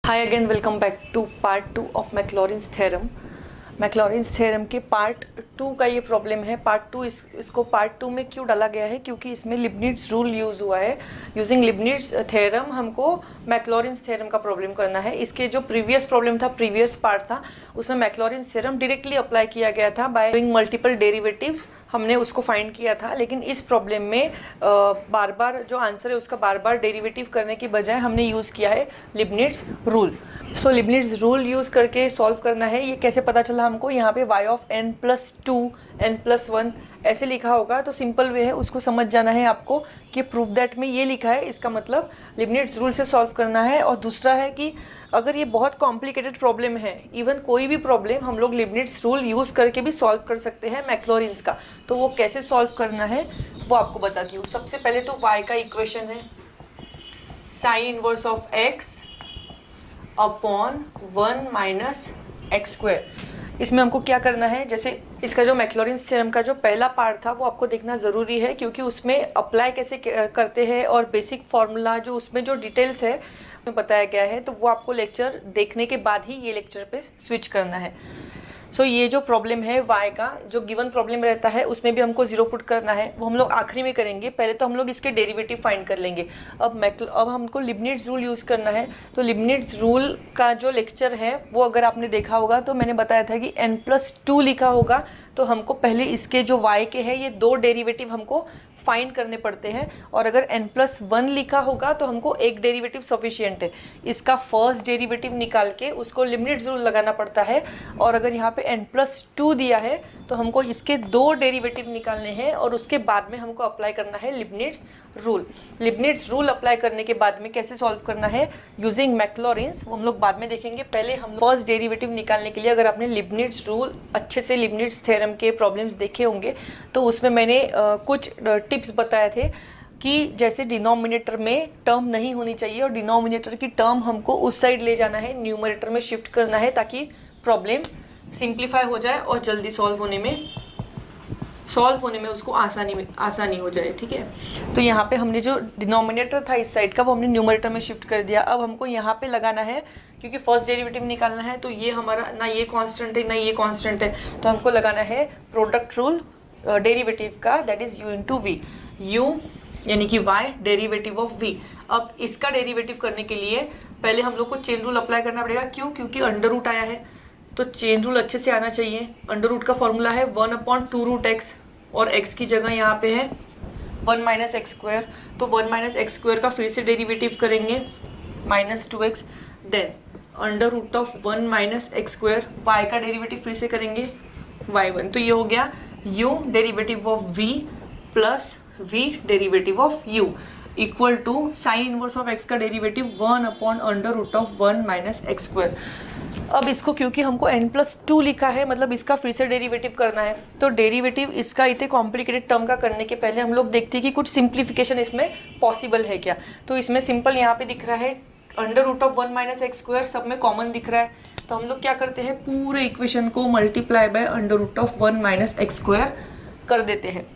Hi again, welcome back to part 2 of Maclaurin's theorem. Maclaurin's theorem के part 2 का ये problem है। Part 2 इसको पार्ट 2 में क्यों डाला गया है? क्योंकि इसमें लिबनिट्ज़ रूल यूज़ हुआ है। यूजिंग लिबनिट्ज़ थ्योरम हमको मैक्लॉरिन्स थ्योरम का प्रॉब्लम करना है। इसके जो प्रीवियस प्रॉब्लम था, प्रीवियस पार्ट था, उसमें मैक्लॉरिन्स थ्योरम डायरेक्टली अप्लाई किया गया था बाय डूइंग मल्टीपल डेरिवेटिव्स। हमने उसको फाइंड किया था, लेकिन इस प्रॉब्लम में बार बार जो आंसर है उसका बार बार डेरिवेटिव करने की बजाय हमने यूज़ किया है लिबनिट्ज़ रूल। सो लिबनिट्ज़ रूल यूज़ करके सॉल्व करना है। ये कैसे पता चला हमको? यहाँ पे y ऑफ n+2 n+1 ऐसे लिखा होगा, तो सिंपल वे है, उसको समझ जाना है आपको कि प्रूफ दैट में ये लिखा है, इसका मतलब लिबनिट्ज़ रूल से सॉल्व करना है। और दूसरा है कि अगर ये बहुत कॉम्प्लिकेटेड प्रॉब्लम है, इवन कोई भी प्रॉब्लम हम लोग लिबनिट्ज़ रूल यूज़ करके भी सॉल्व कर सकते हैं मैक्लॉरिन्स का। तो वो कैसे सॉल्व करना है वो आपको बताती हूँ। सबसे पहले तो y का इक्वेशन है sign inverse of x upon 1 minus x square. इसमें हमको क्या करना है? जैसे इसका जो मैक्लॉरिन्स थ्योरम का जो पहला पार्ट था वो आपको देखना ज़रूरी है, क्योंकि उसमें अप्लाई कैसे करते हैं और बेसिक फार्मूला जो उसमें जो डिटेल्स है में बताया गया है, तो वो आपको लेक्चर देखने के बाद ही ये लेक्चर पे स्विच करना है। सो ये जो प्रॉब्लम है y का, जो गिवन प्रॉब्लम रहता है उसमें भी हमको जीरो पुट करना है, वो हम लोग आखिरी में करेंगे। पहले तो हम लोग इसके डेरिवेटिव फाइंड कर लेंगे। अब हमको लिबनिट्ज़ रूल यूज़ करना है। तो लिबनिट्ज़ रूल का जो लेक्चर है वो अगर आपने देखा होगा तो मैंने बताया था कि n+2 लिखा होगा, तो हमको पहले इसके जो y के हैं ये दो डेरिवेटिव हमको फाइंड करने पड़ते हैं। और अगर n+1 लिखा होगा तो हमको एक डेरिवेटिव सफिशिएंट है। इसका फर्स्ट डेरिवेटिव निकाल के उसको लिबनिट्ज़ रूल लगाना पड़ता है। और अगर यहाँ पे n+2 दिया है तो हमको इसके दो डेरिवेटिव निकालने हैं और उसके बाद में हमको अप्लाई करना है लिबनिट्ज़ रूल। लिबनिट्ज़ रूल अप्लाई करने के बाद में कैसे सॉल्व करना है यूजिंग मैक्लॉरिन्स, वो हम लोग बाद में देखेंगे। पहले हम फर्स्ट डेरिवेटिव निकालने के लिए, अगर आपने लिबनिट्ज़ रूल अच्छे से लिबनिट्ज़ थ्योरम के प्रॉब्लम्स देखे होंगे तो उसमें मैंने कुछ टिप्स बताए थे कि जैसे डिनोमिनेटर में टर्म नहीं होनी चाहिए और डिनोमिनेटर की टर्म हमको उस साइड ले जाना है, न्यूमरेटर में शिफ्ट करना है, ताकि प्रॉब्लम सिंप्लीफाई हो जाए और जल्दी सॉल्व होने में उसको आसानी हो जाए। ठीक है, तो यहाँ पे हमने जो डिनोमिनेटर था इस साइड का वो हमने न्यूमरेटर में शिफ्ट कर दिया। अब हमको यहाँ पे लगाना है, क्योंकि फर्स्ट डेरिवेटिव निकालना है, तो ये हमारा ना ये कांस्टेंट है ना ये कांस्टेंट है, तो हमको लगाना है प्रोडक्ट रूल डेरिवेटिव का, that is u into v. u यानी कि y डेरिवेटिव ऑफ v। अब इसका डेरिवेटिव करने के लिए पहले हम लोग को चेन रूल अप्लाई करना पड़ेगा। क्यों? क्योंकि अंडर रूट आया है, तो चेन रूल अच्छे से आना चाहिए। अंडर रूट का फॉर्मूला है 1/2√x और x की जगह यहाँ पे है 1 माइनस एक्स स्क्वायर, तो 1 माइनस एक्स स्क्वायर का फिर से डेरिवेटिव करेंगे -2x, then under root of 1 minus x square, y का डेरिवेटिव फिर से करेंगे y1। तो ये हो गया u derivative of v plus v derivative of u equal to sine inverse of x का डेरिवेटिव 1/√1 माइनस एक्स स्क्वायर। अब इसको क्योंकि हमको n+2 लिखा है, मतलब इसका फिर से डेरिवेटिव करना है, तो डेरिवेटिव इसका इतने कॉम्प्लिकेटेड टर्म का करने के पहले हम लोग देखते हैं कि कुछ सिंप्लीफिकेशन इसमें पॉसिबल है क्या। तो इसमें सिंपल यहाँ पे दिख रहा है √1 माइनस एक्स स्क्वायर, सब में कॉमन दिख रहा है, तो हम लोग क्या करते हैं, पूरे इक्वेशन को multiply by √1 minus x square कर देते हैं।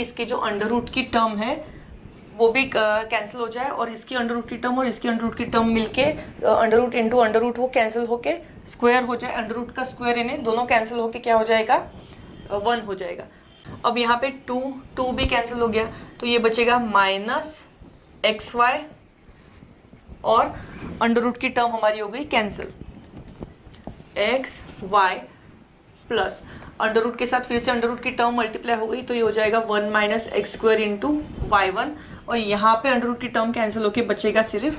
इसकी जो अंडर रूट की टर्म है वो भी कैंसिल हो जाए, और इसकी अंडर रूट की टर्म और इसकी अंडर रूट की टर्म मिलके under root into under root वो कैंसिल होके स्क्वायर हो जाए। अंडर रूट का स्क्वायर इन्हें दोनों कैंसिल होके क्या हो जाएगा, 1 हो जाएगा। अब यहाँ पे 2 भी कैंसिल हो गया, तो ये बचेगा -xy और अंडर रूट की टर्म हमारी हो गई cancel, xy plus under root के साथ फिर से अंडर रूट की टर्म मल्टीप्लाई हो गई, तो ये हो जाएगा 1 minus x square into y1, और यहाँ पे अंडर रूट की टर्म कैंसिल होके बचेगा सिर्फ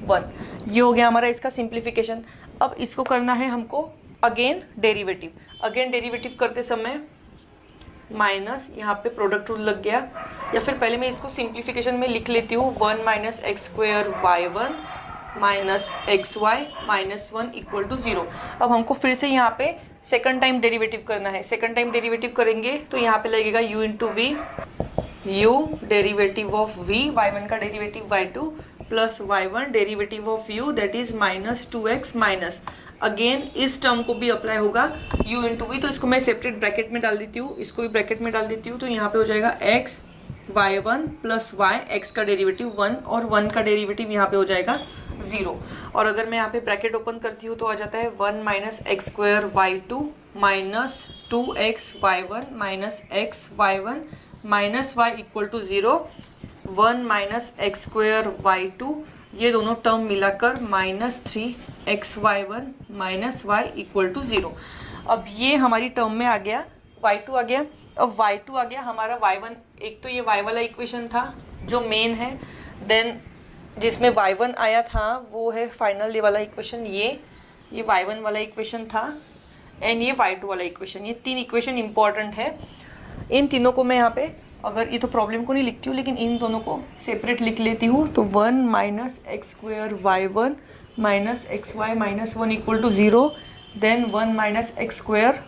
1। ये हो गया हमारा इसका सिंप्लीफिकेशन। अब इसको करना है हमको अगेन डेरिवेटिव करते समय माइनस, यहाँ पे प्रोडक्ट रूल लग गया, या फिर पहले मैं इसको सिंप्लीफिकेशन में लिख लेती हूँ 1 minus x square y1 minus xy minus 1 equal to 0। अब हमको फिर से यहाँ पे सेकंड टाइम डेरिवेटिव करना है। सेकंड टाइम डेरिवेटिव करेंगे तो यहाँ पे लगेगा u into v, u derivative of v, y1 का derivative y2 plus y1 derivative of u, that is -2x minus, again इस टर्म को भी अप्लाई होगा u इंटू वी। तो इसको मैं सेपरेट ब्रैकेट में डाल देती हूँ, इसको भी ब्रैकेट में डाल देती हूँ, तो यहाँ पे हो जाएगा x y1 plus y, x का डेरिवेटिव 1 और 1 का डेरिवेटिव यहाँ पे हो जाएगा 0। और अगर मैं यहाँ पे ब्रैकेट ओपन करती हूँ तो आ जाता है 1 minus x square y two minus 2xy1 minus xy1 minus y equal to 0, 1 minus x square y two, ये दोनों टर्म मिलाकर minus 3xy1 minus y equal to 0। अब ये हमारी टर्म में आ गया, y2 आ गया। अब y2 आ गया हमारा y1, एक तो ये y वाला इक्वेशन था जो मेन है, देन जिसमें y1 आया था वो है फाइनल वाला इक्वेशन, ये y1 वाला इक्वेशन था, एंड ये y2 वाला इक्वेशन। ये तीन इक्वेशन इंपॉर्टेंट है। इन तीनों को मैं यहाँ पे, अगर ये तो प्रॉब्लम को नहीं लिखती हूँ लेकिन इन दोनों को सेपरेट लिख लेती हूँ, तो 1 minus x square y1 minus x y minus 1 equal to 0, then 1 minus x square,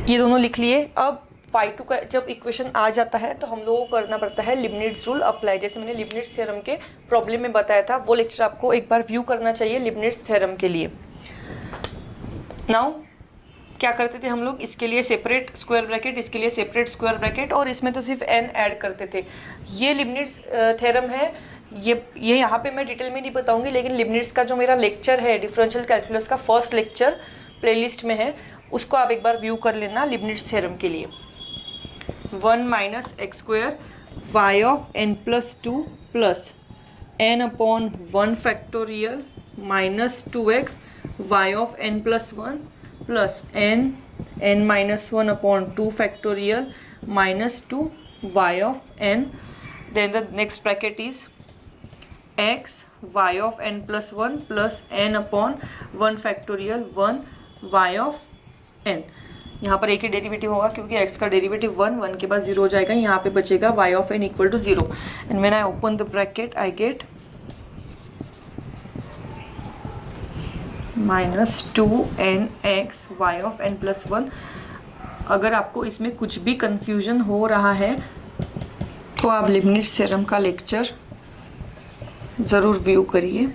ये दोनों लिख लिए। अब y2 का जब इक्वेशन आ जाता है तो हम लोगों को करना पड़ता है लिबनिट्ज़ रूल अप्लाई। जैसे मैंने लिबनिट्ज़ थ्योरम के प्रॉब्लम में बताया था, वो लेक्चर आपको एक बार व्यू करना चाहिए लिबनिट्ज़ थ्योरम के लिए। नाउ क्या करते थे हम लोग, इसके लिए सेपरेट स्क्वायर ब्रैकेट, इसके लिए सेपरेट स्क्वायर ब्रैकेट, और इसमें तो सिर्फ n ऐड करते थे। ये लिबनिट्ज़ थ्योरम है, ये यहाँ पे मैं डिटेल में नहीं बताऊंगी, लेकिन लिबनिट्ज़ का जो मेरा लेक्चर है डिफरेंशियल कैलकुलस का फर्स्ट लेक्चर प्लेलिस्ट में है, उसको आप एक बार व्यू कर लेना लिबनिट्ज़ थ्योरम के लिए। 1 minus x square y of n plus 2 plus n upon 1 factorial minus 2x y of n plus 1 plus n minus 1 upon 2 factorial minus 2 y of n, then the next bracket is x y of n plus 1 plus n upon 1 factorial 1 y of n। यहाँ पर एक ही derivative होगा क्योंकि x का derivative 1 के बाद 0 हो जाएगा, यहाँ पे बचेगा y of n equal to 0, and when I open the bracket I get minus 2nx y of n plus 1। अगर आपको इसमें कुछ भी कंफ्यूजन हो रहा है तो आप लिबनिट्ज़ थ्योरम का लेक्चर ज़रूर व्यू करिए।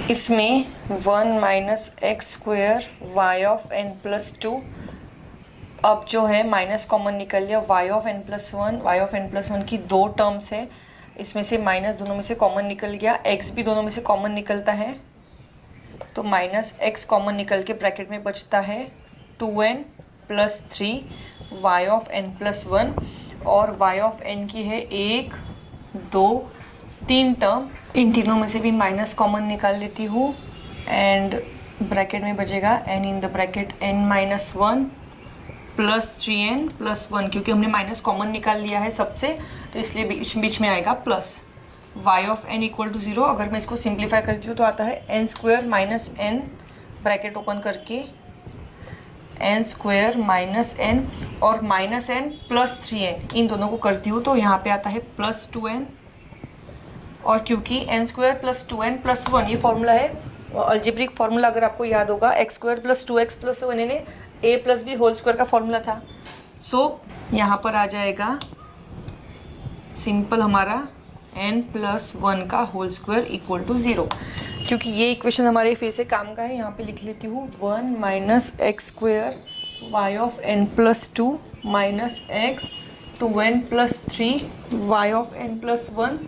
इसमें 1 minus x square y of n plus 2, अब जो है माइनस कॉमन निकल लिया, y of n plus 1, y of n plus 1 की दो टर्म्स है, इसमें से माइनस दोनों में से कॉमन निकल गया, x भी दोनों में से कॉमन निकलता है, तो माइनस x कॉमन निकल के ब्रैकेट में बचता है 2n plus 3 y of n plus 1, और y ऑफ n की है 1 2 3 टर्म, इन तीनों में से भी माइनस कॉमन निकाल लेती हूँ, एंड ब्रैकेट में बचेगा n in the bracket n minus 1 plus 3n plus 1, क्योंकि हमने माइनस कॉमन निकाल लिया है सबसे, तो इसलिए बीच में आएगा plus y of n equal to 0। अगर मैं इसको सिंप्लीफाई करती हूँ तो आता है n square minus n, bracket open करके n स्क्वायर माइनस n और माइनस n प्लस 3n, इन दोनों को करती हूँ तो यहाँ पे आता है प्लस 2n, और क्योंकि n square plus 2n plus 1 ये फॉर्मूला है अलजेब्रिक फार्मूला, अगर आपको याद होगा x square plus 2x plus 1 यानी a plus B whole square का फॉर्मूला था। सो यहाँ पर आ जाएगा सिंपल हमारा n प्लस 1 का होल स्क्वायर इक्वल टू 0। क्योंकि ये इक्वेशन हमारे फिर से काम का है, यहाँ पे लिख लेती हूँ 1 minus x square y of n plus 2 minus x 2n plus 3 y of n plus 1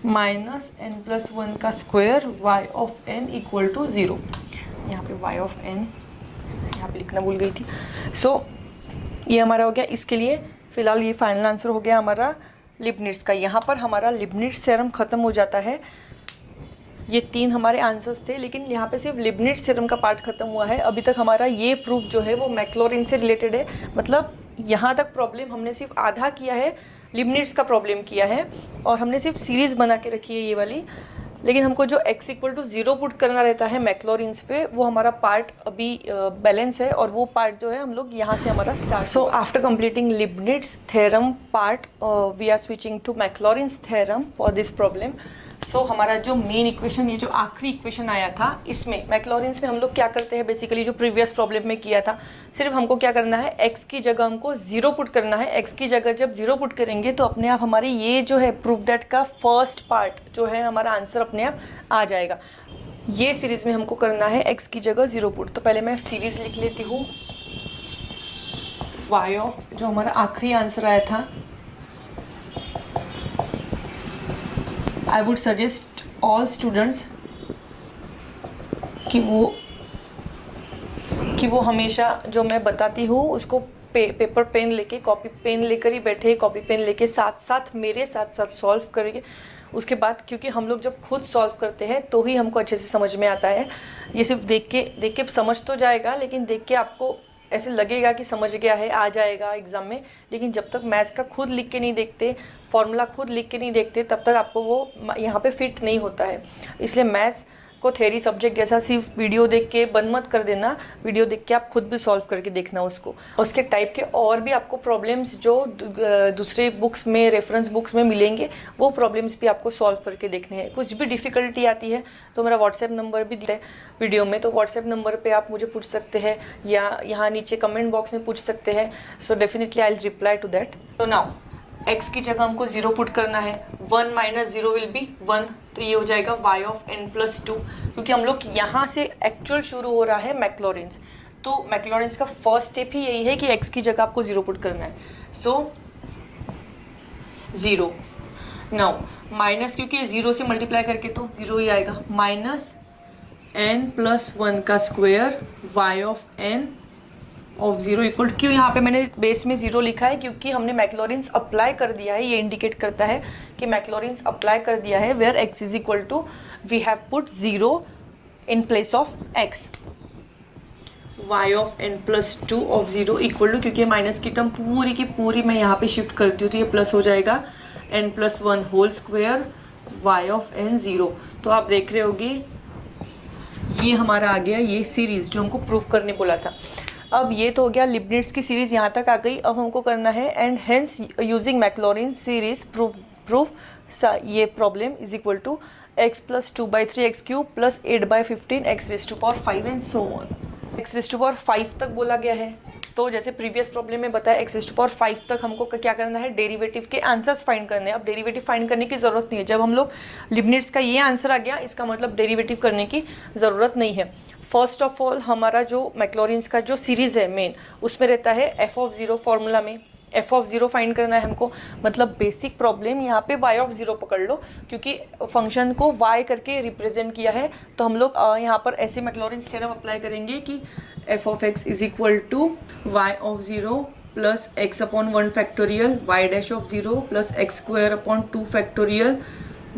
minus n plus 1 का square y of n equal to 0। यहाँ पे y ऑफ n यहाँ पे लिखना भूल गई थी। सो ये हमारा हो गया, इसके लिए फ़िलहाल ये फाइनल आंसर हो गया हमारा लिबनिट्ज़ का। यहाँ पर हमारा लिबनिट्ज़ थ्योरम ख़त्म हो जाता है। ये तीन हमारे आंसर्स थे, लेकिन यहाँ पे सिर्फ लिबनिट्ज़ थ्योरम का पार्ट ख़त्म हुआ है। अभी तक हमारा ये प्रूफ जो है वो मैक्लॉरिन से रिलेटेड है, मतलब यहाँ तक प्रॉब्लम हमने सिर्फ आधा किया है, लिबनिट्ज़ का प्रॉब्लम किया है, और हमने सिर्फ सीरीज़ बना के रखी है ये वाली। लेकिन हमको जो x इक्वल टू 0 पुट करना रहता है मैक्लॉरिन्स पे, वो हमारा पार्ट अभी बैलेंस है, और वो पार्ट जो है हम लोग यहाँ से हमारा start. So after completing Leibniz theorem part we are switching to Maclaurin's theorem for this problem. So हमारा जो मेन इक्वेशन, ये जो आखिरी इक्वेशन आया था, इसमें मैक्लॉरिन्स में हम लोग क्या करते हैं, बेसिकली जो प्रीवियस प्रॉब्लम में किया था, सिर्फ हमको क्या करना है, x की जगह हमको 0 पुट करना है। x की जगह जब 0 पुट करेंगे तो अपने आप हमारी ये जो है प्रूफ दैट का फर्स्ट पार्ट जो है हमारा आंसर अपने आप आ जाएगा। ये सीरीज़ में हमको करना है x की जगह 0 पुट। तो पहले मैं सीरीज़ लिख लेती हूँ। y ऑफ, जो हमारा आखिरी आंसर आया था, I would suggest all students कि वो हमेशा जो मैं बताती हूँ उसको पेपर पेन लेके, कॉपी पेन लेकर ही बैठे, कॉपी पेन लेके साथ साथ मेरे साथ साथ सॉल्व करिए। उसके बाद, क्योंकि हम लोग जब खुद सॉल्व करते हैं तो ही हमको अच्छे से समझ में आता है। ये सिर्फ देख के समझ तो जाएगा, लेकिन देख के आपको ऐसे लगेगा कि समझ गया है, आ जाएगा एग्ज़ाम में, लेकिन जब तक मैथ्स का खुद लिख के नहीं देखते, फॉर्मूला खुद लिख के नहीं देखते, तब तक आपको वो यहाँ पे फिट नहीं होता है। इसलिए मैथ्स को थ्योरी सब्जेक्ट जैसा सिर्फ वीडियो देख के बंद मत कर देना, वीडियो देख के आप खुद भी सॉल्व करके देखना उसको। उसके टाइप के और भी आपको प्रॉब्लम्स जो दूसरे बुक्स में, रेफरेंस बुक्स में मिलेंगे, वो प्रॉब्लम्स भी आपको सॉल्व करके देखने हैं। कुछ भी डिफ़िकल्टी आती है तो मेरा व्हाट्सएप नंबर भी दिया है वीडियो में, तो व्हाट्सएप नंबर पर आप मुझे पूछ सकते हैं या यहाँ नीचे कमेंट बॉक्स में पूछ सकते हैं। So definitely I will reply to that. तो नाउ x की जगह हमको 0 पुट करना है। 1 - 0 विल बी 1, तो ये हो जाएगा y ऑफ n + 2, क्योंकि हम लोग यहाँ से एक्चुअल शुरू हो रहा है मैक्लॉरेंस। तो मैक्लॉरेंस का फर्स्ट स्टेप ही यही है कि x की जगह आपको 0 पुट करना है। सो 0 नाउ माइनस, क्योंकि 0 से मल्टीप्लाई करके तो 0 ही आएगा, -n + 1 का square y of n of 0 equal, क्यों यहाँ पे मैंने बेस में 0 लिखा है, क्योंकि हमने मैक्लॉरेंस अप्लाई कर दिया है। ये इंडिकेट करता है कि मैक्लॉरेंस अप्लाई कर दिया है, where x is equal to we have put 0 in place of x। y of n + 2 of 0 equal to, क्योंकि माइनस की टर्म पूरी की पूरी मैं यहाँ पे शिफ्ट करती हूँ तो ये प्लस हो जाएगा, n + 1 whole square y of n 0। तो आप देख रहे होगे ये हमारा आ गया ये सीरीज़ जो हमको प्रूव करने बोला था। अब ये तो हो गया लिबनिट्ज़ की सीरीज़, यहाँ तक आ गई। अब हमको करना है and hence using Maclaurin's series proof ये problem is equal to x + 2/3 x³ + 8/15 x⁵ and so on. x⁵ तक बोला गया है, तो जैसे प्रीवियस प्रॉब्लम में बताया x⁵ तक हमको क्या करना है, डेरिवेटिव के आंसर्स फाइंड करने हैं। अब डेरिवेटिव फाइंड करने की ज़रूरत नहीं है, जब हम लोग लिबनिट्ज़ का ये आंसर आ गया, इसका मतलब डेरिवेटिव करने की ज़रूरत नहीं है। फर्स्ट ऑफ ऑल हमारा जो मैक्लॉरेंस का जो सीरीज़ है मेन, उसमें रहता है f ऑफ 0 फॉर्मूला में f ऑफ 0 फाइंड करना है हमको। मतलब बेसिक प्रॉब्लम यहाँ पे y ऑफ 0 पकड़ लो, क्योंकि फंक्शन को y करके रिप्रेजेंट किया है, तो हम लोग यहाँ पर ऐसे मैक्लॉरेंस थ्योरम अप्लाई करेंगे कि f of x is equal to y of 0 plus x/1 factorial y dash of 0 plus x² 2 factorial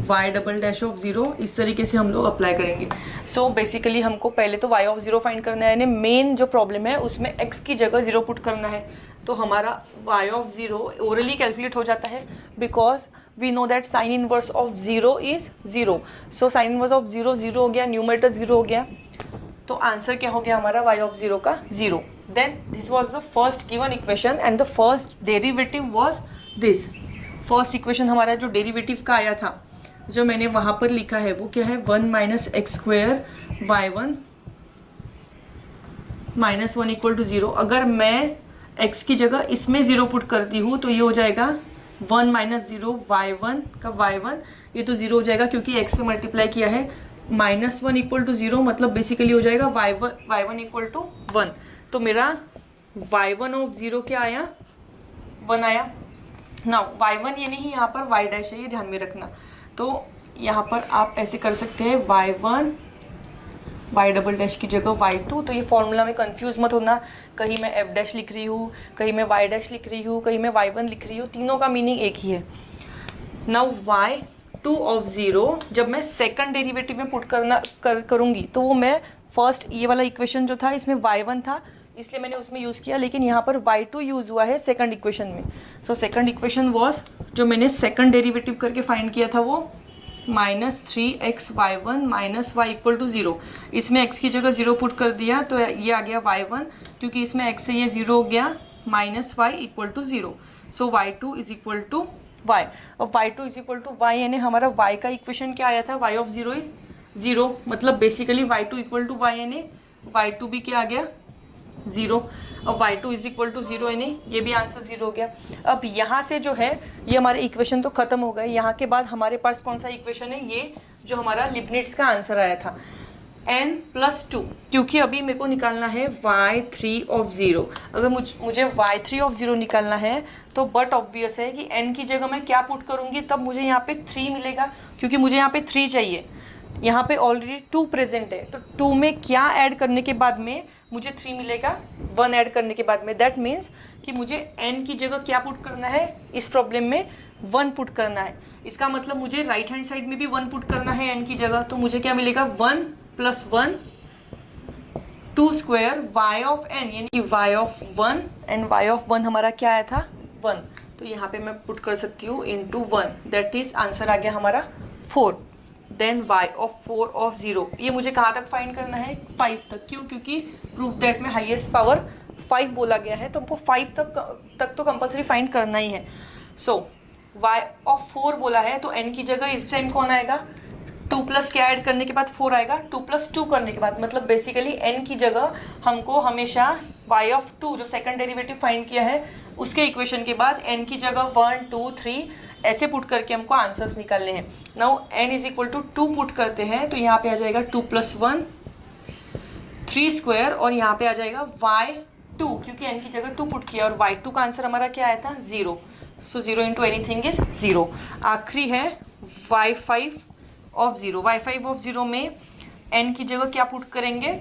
y' of 0, इस तरीके से हम लोग अप्लाई करेंगे। सो बेसिकली हमको पहले तो y ऑफ 0 फाइंड करना है, यानी मेन जो प्रॉब्लम है उसमें x की जगह 0 पुट करना है। तो हमारा y ऑफ 0 ओरली कैलकुलेट हो जाता है, because we know that sine inverse of 0 is 0। So sine inverse of 0 0 हो गया, न्यूमरेटर 0 हो गया, तो आंसर क्या हो गया हमारा y ऑफ 0 का 0। Then this was the first given equation and the first derivative was this. First equation हमारा जो डेरिवेटिव का आया था, जो मैंने वहाँ पर लिखा है, वो क्या है, 1 - x² y1 - 1 इक्वल टू 0। अगर मैं x की जगह इसमें 0 पुट करती हूँ तो ये हो जाएगा 1 - 0 y1 का y1, ये तो 0 हो जाएगा क्योंकि x से मल्टीप्लाई किया है। -1 इक्वल टू 0 मतलब बेसिकली हो जाएगा y1 इक्वल टू 1। तो मेरा y1 ऑफ 0 क्या आया, 1 आया। नाउ y1 ये नहीं, यहाँ पर y' है, ये ध्यान में रखना। तो यहाँ पर आप ऐसे कर सकते हैं y1 y" की जगह y2। तो ये फॉर्मूला में कंफ्यूज मत होना, कहीं मैं f' लिख रही हूँ, कहीं मैं y' लिख रही हूँ, कहीं मैं y1 लिख रही हूँ, तीनों का मीनिंग एक ही है। नाउ y2 ऑफ 0 जब मैं सेकंड डेरिवेटिव में पुट करूँगी तो वो मैं फर्स्ट ये वाला इक्वेशन जो था इसमें y1 था, इसलिए मैंने उसमें यूज़ किया, लेकिन यहाँ पर y2 यूज़ हुआ है सेकंड इक्वेशन में। सो सेकंड इक्वेशन वॉज, जो मैंने सेकंड डेरिवेटिव करके फाइंड किया था, वो -3x y1 - y equal to 0। इसमें x की जगह 0 पुट कर दिया तो ये आ गया y1, क्योंकि इसमें x से ये 0 हो गया, -y equal to 0। So y2 is equal to y। और y2 is equal to y, यानी हमारा y का इक्वेशन क्या आया था, y ऑफ 0 इज 0। मतलब basically y2 equal to y, यानी y2 भी क्या आ गया, 0। और y2 इज इक्वल टू 0, यानी ये भी आंसर 0 हो गया। अब यहाँ से जो है ये हमारे इक्वेशन तो ख़त्म हो गए। यहाँ के बाद हमारे पास कौन सा इक्वेशन है, ये जो हमारा लिबनिट्ज़ का आंसर आया था। n प्लस 2, क्योंकि अभी मेरे को निकालना है y3 ऑफ 0। अगर मुझे y3 ऑफ 0 निकालना है तो बट ऑब्वियस है कि n की जगह मैं क्या पुट करूँगी, तब मुझे यहाँ पे 3 मिलेगा, क्योंकि मुझे यहाँ पे 3 चाहिए। यहाँ पे ऑलरेडी 2 प्रेजेंट है, तो 2 में क्या ऐड करने के बाद में मुझे 3 मिलेगा, 1 ऐड करने के बाद में। दैट मीन्स कि मुझे n की जगह क्या पुट करना है, इस प्रॉब्लम में 1 पुट करना है। इसका मतलब मुझे राइट हैंड साइड में भी 1 पुट करना है n की जगह, तो मुझे क्या मिलेगा 1 plus 1 2 square y of n, यानी कि y of 1, and y of 1 हमारा क्या आया था 1, तो यहाँ पे मैं पुट कर सकती हूँ इंटू 1। दैट इज आंसर आ गया हमारा 4। देन y ऑफ 4 ऑफ 0, ये मुझे कहाँ तक फाइंड करना है 5 तक। क्यों? क्योंकि प्रूफ दैट में हाईएस्ट पावर 5 बोला गया है, तो हमको 5 तक तो कंपलसरी फाइंड करना ही है। सो y ऑफ 4 बोला है, तो n की जगह इस टाइम कौन आएगा, 2 प्लस क्या ऐड करने के बाद 4 आएगा, 2 प्लस 2 करने के बाद, मतलब बेसिकली n की जगह हमको हमेशा y ऑफ 2 जो सेकंड डेरिवेटिव फाइंड किया है उसके इक्वेशन के बाद n की जगह 1 2 3 ऐसे पुट करके हमको आंसर्स निकालने हैं। Now n is equal to 2 put करते हैं, तो यहाँ पे आ जाएगा 2 प्लस 1 3 स्क्वायर, और यहाँ पे आ जाएगा y2, क्योंकि n की जगह 2 पुट किया, और y2 का आंसर हमारा क्या आया था 0। सो 0 इंटू एनीथिंग इज 0। आखिरी है y5 ऑफ 0। y5 ऑफ 0 में n की जगह क्या पुट करेंगे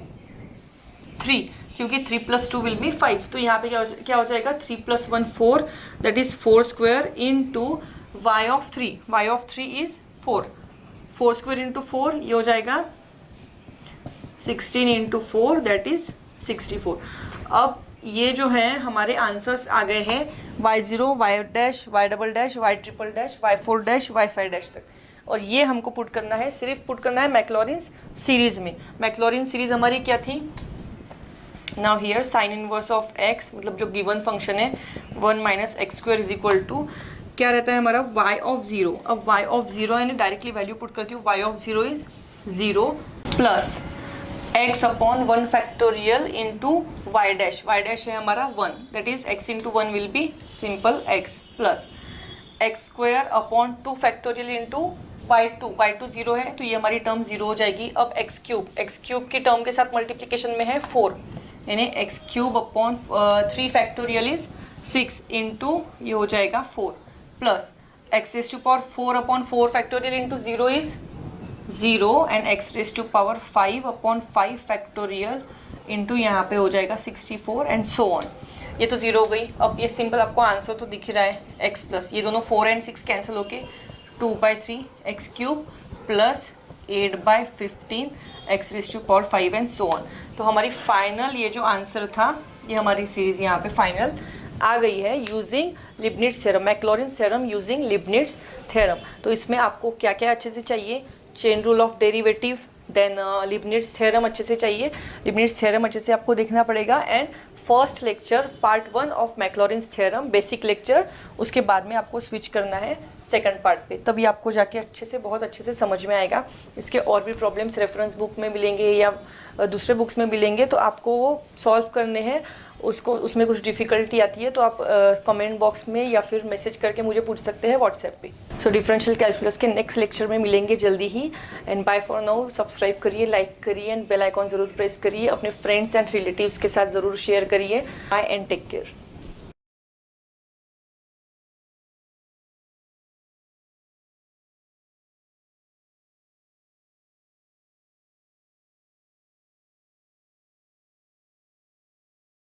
3, क्योंकि 3 प्लस 2 विल बी 5, तो यहाँ पे क्या हो जाएगा 3 plus 1 4, that is 4 square into y of 3। y of 3 is 4, 4 square into 4, ये हो जाएगा 16 इंटू 4, दैट इज 64। अब ये जो है हमारे आंसर्स आ गए हैं y0 y dash y double dash y triple dash y4 dash y5 dash तक, और ये हमको पुट करना है, सिर्फ पुट करना है मैक्लॉरिन्स सीरीज़ में। मैक्लॉरिन्स सीरीज़ हमारी क्या थी, now here sine inverse of x, मतलब जो गिवन फंक्शन है 1 minus x square is equal to क्या रहता है हमारा y ऑफ 0। अब y ऑफ 0 यानी डायरेक्टली वैल्यू पुट करती हूँ, y of 0 is 0 plus x upon 1 factorial into y dash है हमारा 1, that is x into 1 will be simple x, plus x square upon 2 factorial into y2 0 है, तो ये हमारी टर्म 0 हो जाएगी। अब x क्यूब की टर्म के साथ मल्टीप्लिकेशन में है 4, यानी x cube upon 3 factorial is 6 into ये हो जाएगा 4, plus x raise to power 4 upon 4 factorial into 0 is 0, and x raise to power 5 upon 5 factorial into यहाँ पे हो जाएगा 64 एंड सो ऑन। ये तो 0 हो गई। अब ये सिंपल आपको आंसर तो दिख रहा है x प्लस ये दोनों 4 एंड 6 कैंसिल होके 2/3 x cube plus 8/15 x raise to power 5 and so on. तो हमारी फाइनल ये जो आंसर था, ये हमारी सीरीज यहाँ पे फाइनल आ गई है using Leibniz theorem, Maclaurin's theorem using Leibniz theorem. तो इसमें आपको क्या क्या अच्छे से चाहिए, chain rule of derivative, then Leibniz theorem अच्छे से चाहिए, लिबनिट्ज़ थ्योरम अच्छे से आपको देखना पड़ेगा, and first lecture part 1 of Maclaurin's theorem basic lecture, उसके बाद में आपको स्विच करना है सेकंड पार्ट पे, तभी आपको जाके अच्छे से बहुत अच्छे से समझ में आएगा। इसके और भी प्रॉब्लम्स रेफरेंस बुक में मिलेंगे या दूसरे बुक्स में मिलेंगे, तो आपको वो सॉल्व करने हैं। उसमें कुछ डिफ़िकल्टी आती है तो आप कमेंट बॉक्स में या फिर मैसेज करके मुझे पूछ सकते हैं व्हाट्सएप पे। सो डिफरेंशियल कैलकुलस के नेक्स्ट लेक्चर में मिलेंगे जल्दी ही, and bye for now subscribe करिए, लाइक करिए, एंड बेल आइकॉन ज़रूर प्रेस करिए, अपने फ्रेंड्स एंड रिलेटिव्स के साथ ज़रूर शेयर करिए। Bye and take care.